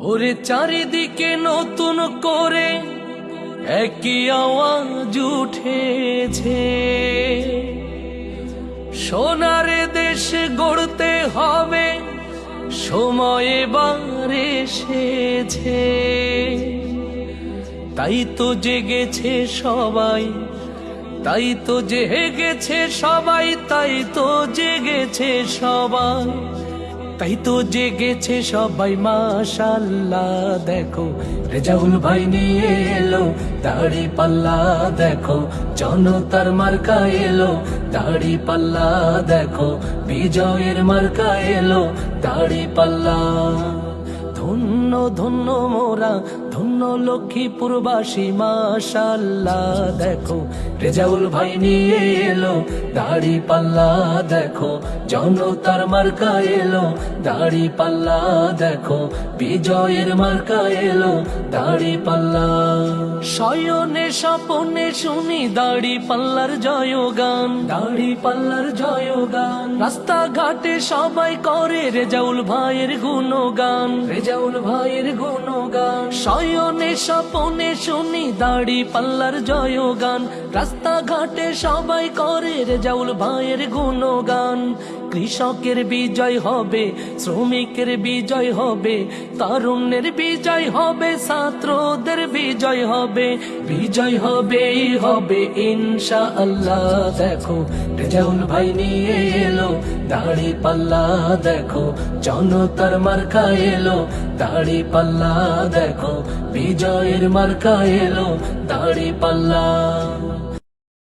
ওরে চারিদিকে নতুন করে একই আওয়াজ উঠেছে, সোনার দেশ গড়তে হবে, সময় এবার এসেছে। তাই তো জেগেছে সবাই, তাই তো জেগেছে সবাই, তাই তো জেগেছে সবাই, তাই তো জেগেছে সবাই। মাশাআল্লাহ দেখো রেজাউল ভাই নিয়ে এলো দাড়ি পাল্লা, দেখো জনতার মার্কা এলো দাড়ি পাল্লা, দেখো বিজয়ের মার্কা এলো দাড়ি পাল্লা। ধন্য ধন্য মোরা, ধন্য লক্ষ্মীপুরবাসী, মাশাআল্লাহ দেখো রেজাউল ভাই নিয়ে এলো দাড়ি পাল্লা, দেখো জনতার মার্কা এলো দাড়ি পাল্লা, দেখো বিজয়ের মার্কা এলো দাড়ি পাল্লা। শয়নে স্বপনে শুনি দাড়ি পাল্লার জয়গান, দাড়ি পাল্লার জয়গান। রাস্তাঘাটে সবাই করে রেজাউল ভাইয়ের গুণগান, রেজাউল ভাইয়ের গুণগান। শয়নে স্বপনে শুনি দাড়ি পাল্লার জয়গান, রাস্তাঘাটে সবাই করে রেজাউল ভাইয়ের গুণগান। কৃষকের বিজয় হবে, শ্রমিকের বিজয় হবে, তারুণ্যের বিজয় হবে, ছাত্রদের বিজয় হবে, বিজয় হবে হবে ইনশাআল্লাহ। দেখো রেজাউল ভাই নিয়ে এলো দাড়ি পাল্লা, দেখো জনতার মার্কা এলো দাড়ি পাল্লা, দেখো বিজয়ের মার্কা এলো দাড়ি পাল্লা।